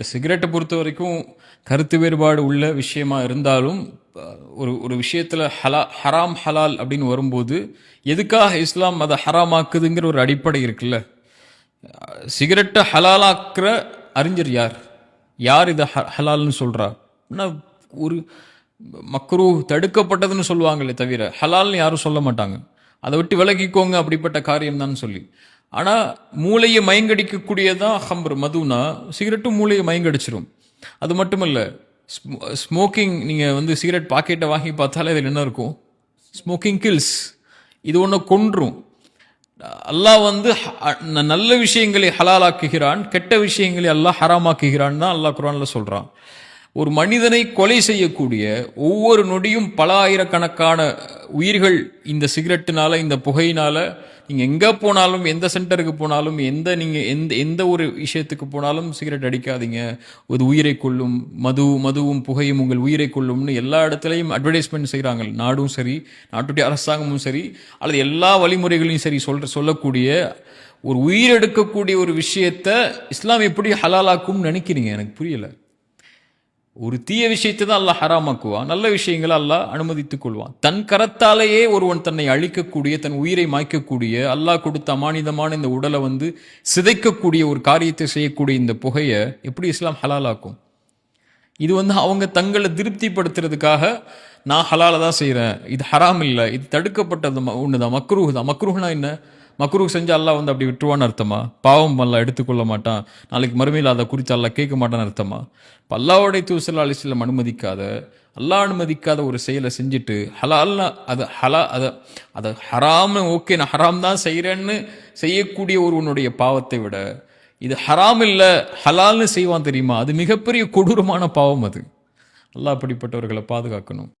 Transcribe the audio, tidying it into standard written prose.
சிகரெட்டை பொறுத்த வரைக்கும் கருத்து வேறுபாடு உள்ள விஷயமா இருந்தாலும் ஒரு ஒரு விஷயத்தில் ஹராம் ஹலால் அப்படின்னு வரும்போது எதுக்காக இஸ்லாம் அதை ஹராமாக்குதுங்கிற ஒரு அடிப்படை இருக்குல்ல. சிகரெட்டை ஹலாலாக்குற அறிஞர் யார்? யார் இதை ஹலால்னு சொல்கிறா? ஒரு மக்ரூ தடுக்கப்பட்டதுன்னு சொல்லுவாங்களே தவிர ஹலால்னு யாரும் சொல்ல மாட்டாங்க. அதை விட்டு விலகிக்கோங்க அப்படிப்பட்ட காரியம் தான் சொல்லி. ஆனால் மூளையை மயங்கடிக்கக்கூடியதான் ஹம்பர் மதுனா. சிகரெட்டும் மூளையை மயங்கடிச்சிடும். அது மட்டும் இல்லை, ஸ்மோக்கிங் நீங்கள் சிகரெட் பாக்கெட்டை வாங்கி பார்த்தாலே இதில் என்ன இருக்கும்? Smoking kills. இது ஒன்று கொன்றும். அல்லாஹ் நல்ல விஷயங்களை ஹலாலாக்குகிறான், கெட்ட விஷயங்களை அல்லாஹ் ஹராமாக்குகிறான் தான் அல்லாஹ் குர்ஆன்ல சொல்கிறான். ஒரு மனிதனை கொலை செய்யக்கூடிய ஒவ்வொரு நொடியும் பல ஆயிரக்கணக்கான உயிர்கள் இந்த சிகரெட்டினால, இந்த புகையினால. நீங்கள் எங்கே போனாலும், எந்த சென்டருக்கு போனாலும், எந்த ஒரு விஷயத்துக்கு போனாலும் சிகரெட் அடிக்காதீங்க, ஒரு உயிரை கொள்ளும், மதுவும் புகையும் உங்கள் உயிரை கொள்ளும்னு எல்லா இடத்துலையும் அட்வர்டைஸ்மெண்ட் செய்கிறாங்க. நாடும் சரி, நாட்டுடைய அரசாங்கமும் சரி, அல்லது எல்லா வழிமுறைகளையும் சரி சொல்லக்கூடிய ஒரு உயிரெடுக்கக்கூடிய ஒரு விஷயத்தை இஸ்லாம் எப்படி ஹலாலாக்கும்னு நினைக்கிறீங்க? எனக்கு புரியலை. ஒரு தீய விஷயத்தை தான் அல்லாஹ் ஹராமாக்குவான், நல்ல விஷயங்களை அல்லாஹ் அனுமதித்துக் கொள்வான். தன் கரத்தாலேயே ஒருவன் தன்னை அழிக்கக்கூடிய, தன் உயிரை மாய்க்கக்கூடிய, அல்லாஹ் கொடுத்த அமானிதமான இந்த உடலை சிதைக்கக்கூடிய ஒரு காரியத்தை செய்யக்கூடிய இந்த புகையை எப்படி இஸ்லாம் ஹலாலாக்கும்? இது அவங்க தங்களை திருப்திப்படுத்துறதுக்காக நான் ஹலாலை தான் செய்கிறேன், இது ஹராம் இல்லை, இது தடுக்கப்பட்டது ஒன்று தான், மக்ரூஹ் தான். மக்ரூஹ்னா என்ன? மக்ரூஹ் செஞ்சு அல்லாஹ் அப்படி விட்டுருவான்னு அர்த்தமா? பாவம் அல்லாஹ் எடுத்துக்கொள்ள மாட்டான், நாளைக்கு மறுமையில் அதை குறித்து அல்லாஹ் கேட்க மாட்டான்னு அர்த்தமா? இப்போ அல்லாஹ்வுடைய தூதர் ஸல்லல்லாஹு அலைஹி வஸல்லம் அல்லாஹ் அனுமதிக்காத ஒரு செயலை செஞ்சுட்டு ஹலால்னா அதை ஹராம்னு, ஓகே நான் ஹராம் தான் செய்கிறேன்னு செய்யக்கூடிய ஒருவனுடைய பாவத்தை விட இது ஹராம் இல்லை ஹலால்னு செய்வான் தெரியுமா, அது மிகப்பெரிய கொடூரமான பாவம். அது அல்லாஹ் அப்படிப்பட்டவர்களை பாதுகாக்கணும்.